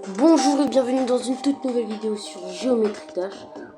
Bonjour et bienvenue dans une toute nouvelle vidéo sur Géométrie Dash.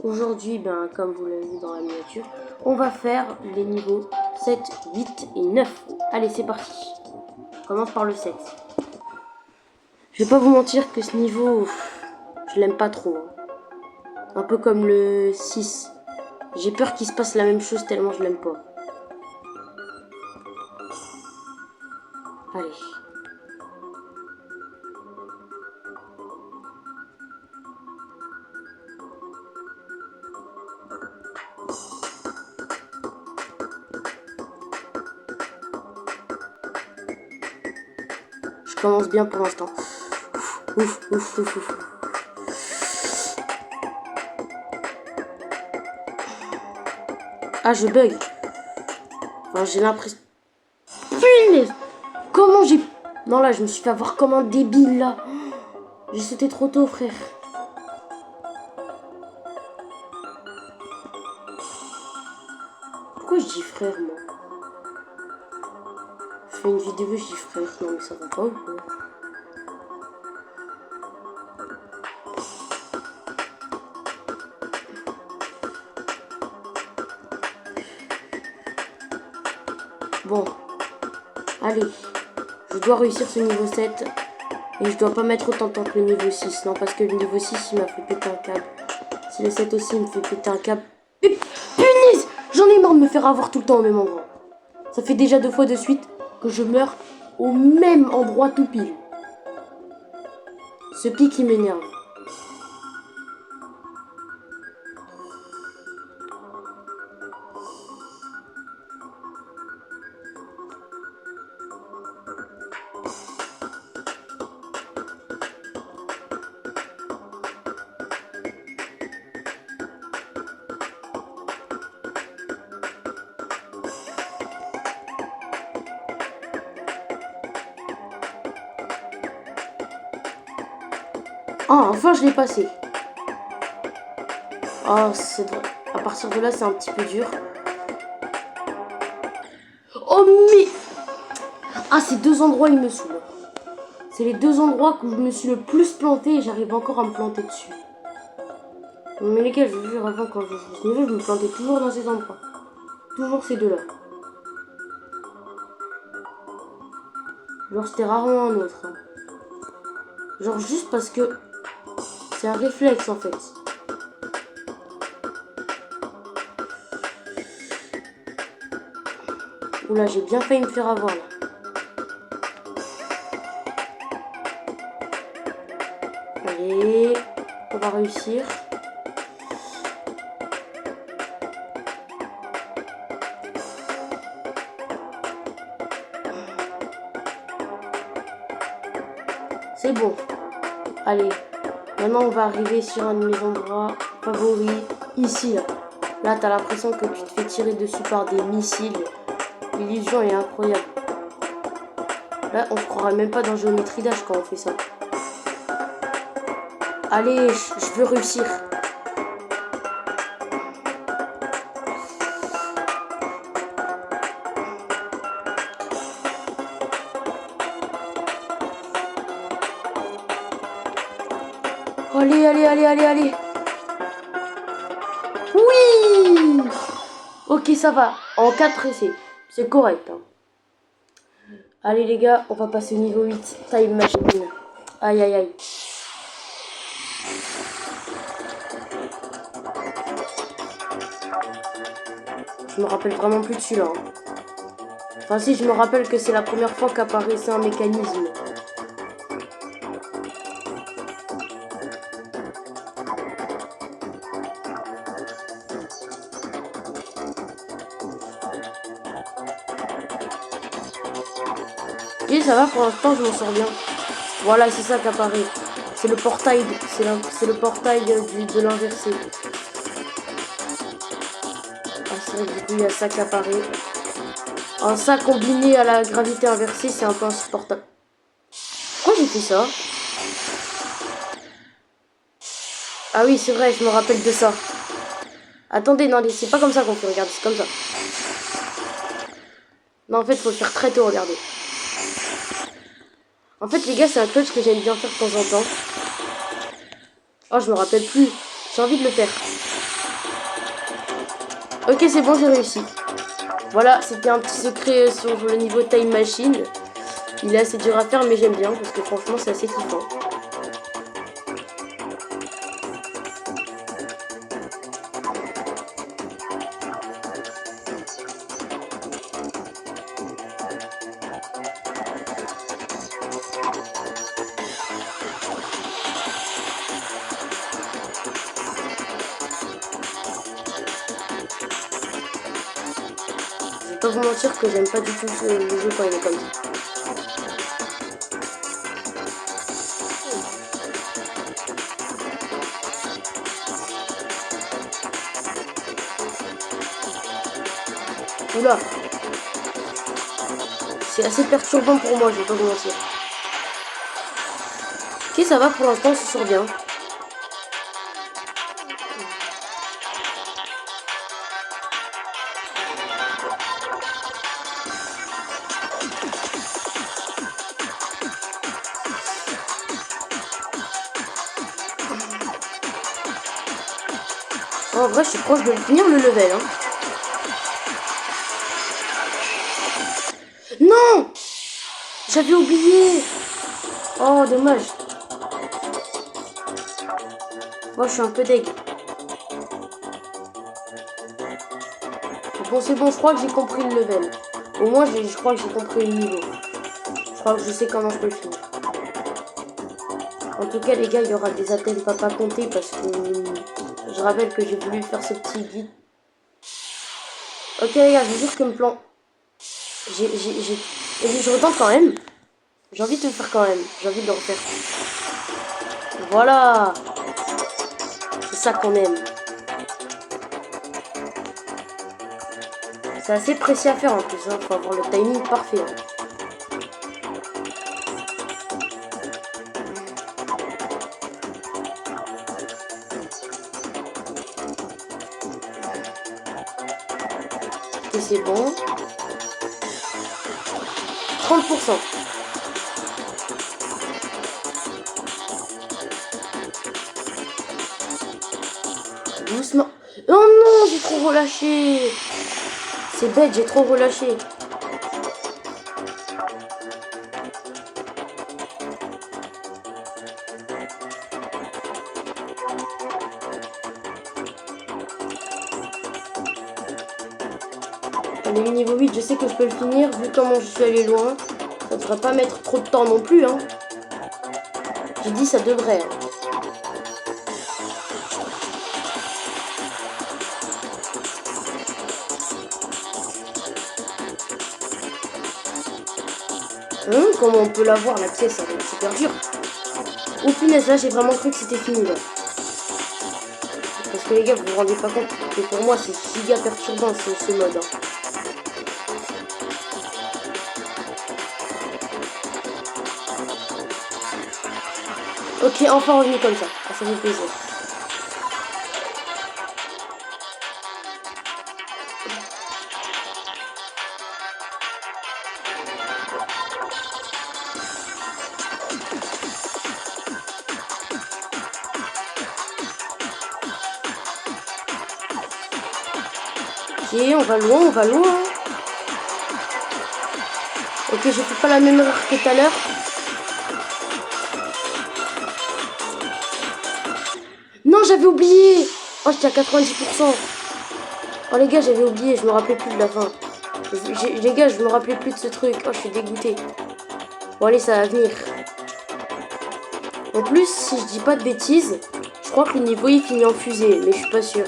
Aujourd'hui, comme vous l'avez vu dans la miniature, on va faire les niveaux 7, 8 et 9. Allez, c'est parti. On commence par le 7. Je vais pas vous mentir que ce niveau, je l'aime pas trop. Un peu comme le 6. J'ai peur qu'il se passe la même chose tellement je l'aime pas. Allez. Je commence bien pour l'instant. Ouf, ouf, ouf, ouf. Ah, je bug. Enfin, j'ai l'impression... Punaise! Comment j'ai... Non, là, je me suis fait avoir comme un débile, là. J'ai sauté trop tôt, frère. Pourquoi je dis frère, moi? Je fais une vidéo, je dis frère. Non, mais ça va pas ou quoi? Bon. Allez. Je dois réussir ce niveau 7. Et je dois pas mettre autant de temps que le niveau 6. Non, parce que le niveau 6, il m'a fait péter un câble. Si le 7 aussi, il me fait péter un câble. Punaise! J'en ai marre de me faire avoir tout le temps au même endroit. Ça fait déjà 2 fois de suite que je meurs au même endroit tout pile. Ce pic, il m'énerve. Ah, enfin je l'ai passé. Oh, c'est vrai. À partir de là, c'est un petit peu dur. Oh, mais... Ah, ces deux endroits, ils me saoulent. C'est les deux endroits où je me suis le plus planté et j'arrive encore à me planter dessus. Mais lesquels, je vous jure, avant, quand je jouais ce niveau, je me plantais toujours dans ces endroits. Toujours ces deux-là. Genre, c'était rarement un autre. Genre, juste parce que... C'est un réflexe, en fait. Oula, j'ai bien failli me faire avoir, là. Allez, on va réussir. C'est bon. Allez, maintenant on va arriver sur un de mes endroits favoris. Ici, là. Là, t'as l'impression que tu te fais tirer dessus par des missiles. L'illusion est incroyable. Là, on se croirait même pas dans Géométrie Dash quand on fait ça. Allez, je veux réussir. Allez, allez, allez, allez, allez. Oui! Ok, ça va. En 4 essais. C'est correct. Hein. Allez, les gars, on va passer au niveau 8. Time Machine. Aïe, aïe, aïe. Je me rappelle vraiment plus de celui-là. Hein. Enfin, si, je me rappelle que c'est la première fois qu'apparaissait un mécanisme. Et ça va, pour l'instant, je m'en sors bien. Voilà, c'est ça qui apparaît. C'est le portail, c'est le portail de l'inversé. Ah, c'est vrai que du coup, il y a ça qui apparaît. Un ça combiné à la gravité inversée, c'est un peu insupportable. Pourquoi j'ai fait ça? Ah oui, c'est vrai, je me rappelle de ça. Attendez, non, c'est pas comme ça qu'on fait, regardez, c'est comme ça. Non, en fait, faut le faire très tôt, regardez. En fait, les gars, c'est un clutch que j'aime bien faire de temps en temps. Oh, je me rappelle plus. J'ai envie de le faire. Ok, c'est bon, j'ai réussi. Voilà, c'était un petit secret sur le niveau Time Machine. Il est assez dur à faire, mais j'aime bien parce que franchement, c'est assez kiffant. Je vais pas vous mentir que j'aime pas du tout le jeu quand il est comme ça. Oula, c'est assez perturbant pour moi, je vais pas vous mentir. Ok, ça va pour l'instant, on se sort bien. En vrai, je suis proche de finir le level. Hein. Non! J'avais oublié! Oh, dommage. Moi, je suis un peu deg. Bon, c'est bon, je crois que j'ai compris le level. Au moins, je crois que j'ai compris le niveau. Je crois que je sais comment je peux le finir. En tout cas, les gars, il y aura des attelles pas compter parce que je rappelle que j'ai voulu faire ce petit guide. Ok, les gars, je vous jure que me plan. Je retente quand même. J'ai envie de le faire quand même. J'ai envie de le refaire. Voilà. C'est ça qu'on aime. C'est assez précis à faire en plus. Hein. Faut avoir le timing parfait. Hein. Et c'est bon. 30%. Doucement. Oh non, j'ai trop relâché. C'est bête, j'ai trop relâché. Allez, niveau 8, je sais que je peux le finir. Vu comment je suis allé loin, ça devrait pas mettre trop de temps non plus. Hein. J'ai dit ça devrait. Hein. Comment on peut l'avoir la pièce, ça va être super dur. Oh punaise, là j'ai vraiment cru que c'était fini là. Parce que les gars, vous vous rendez pas compte que pour moi c'est giga perturbant ce mode. Hein. Ok, enfin revenu comme ça. Ah, ça fait plaisir. Ok, on va loin, on va loin. Ok, je fais pas la même erreur que tout à l'heure. Non, j'avais oublié. Oh, j'étais à 90%. Oh les gars, j'avais oublié, je me rappelais plus de la fin. Les gars, je me rappelais plus de ce truc. Oh, je suis dégoûté. Bon, allez, ça va venir. En plus, si je dis pas de bêtises, je crois que le niveau il finit en fusée, mais je suis pas sûr.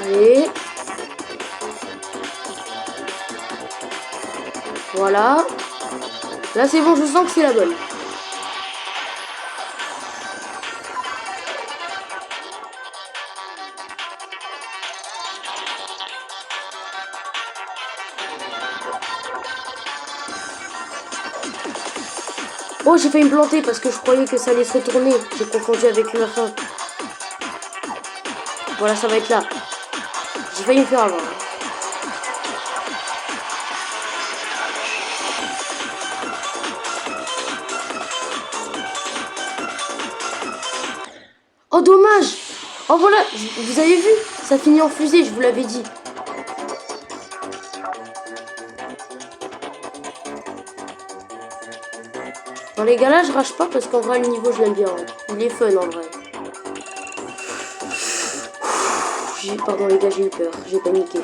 Allez. Voilà. Là, c'est bon, je sens que c'est la bonne. Oh, j'ai failli me planter parce que je croyais que ça allait se retourner. J'ai confondu avec la fin. Voilà, ça va être là. J'ai failli me faire avoir. Oh, dommage! Oh, voilà, vous avez vu? Ça finit en fusée, je vous l'avais dit. Dans les gars là, je rage pas parce qu'en vrai, le niveau, je l'aime bien. Il est fun en vrai. Pardon les gars, j'ai eu peur. J'ai paniqué.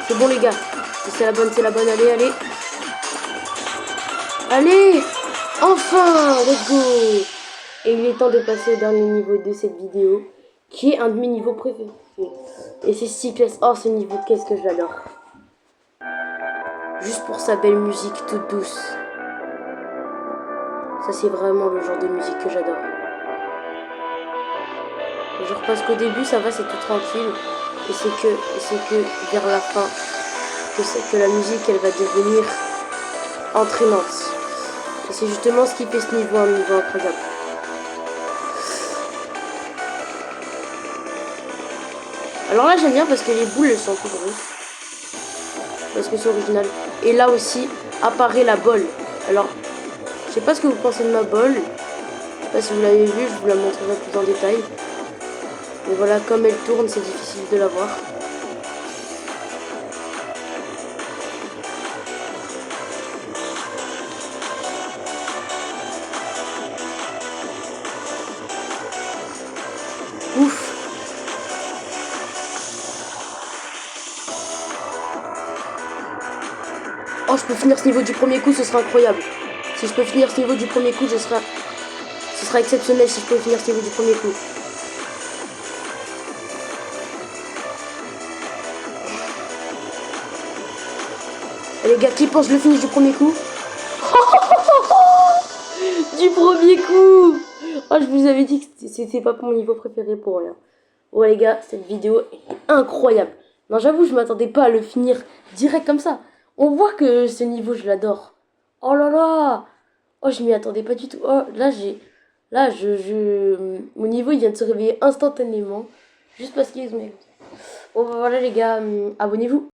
C'est bon les gars. C'est la bonne. Allez. Allez. Enfin, let's go. Et il est temps de passer au dernier niveau de cette vidéo, qui est un de mes niveaux préférés. Et c'est Cycless. Oh, ce niveau, qu'est-ce que je l'adore. Juste pour sa belle musique toute douce. Ça, c'est vraiment le genre de musique que j'adore. Genre parce qu'au début, ça va, c'est tout tranquille. Et c'est que vers la fin, que la musique, elle va devenir entraînante. Et c'est justement ce qui fait ce niveau un niveau incroyable. Alors là, j'aime bien parce que les boules, elles sont plus grosses. Parce que c'est original. Et là aussi, apparaît la bolle. Alors, je sais pas ce que vous pensez de ma bolle. Je sais pas si vous l'avez vu, je vous la montrerai plus en détail. Mais voilà, comme elle tourne, c'est difficile de la voir. Ouf. Oh, je peux finir ce niveau du premier coup, ce sera incroyable. Si je peux finir ce niveau du premier coup, ce sera exceptionnel si je peux finir ce niveau du premier coup. Et les gars, qui pense le finish du premier coup? Du premier coup. Oh, je vous avais dit que c'était pas mon niveau préféré pour rien. Ouais les gars, cette vidéo est incroyable. Non, j'avoue, je m'attendais pas à le finir direct comme ça. On voit que ce niveau, je l'adore. Oh là là. Oh, je m'y attendais pas du tout. Oh, là, mon niveau, il vient de se réveiller instantanément. Juste parce qu'ils ont... Bon, bah, voilà les gars, abonnez-vous.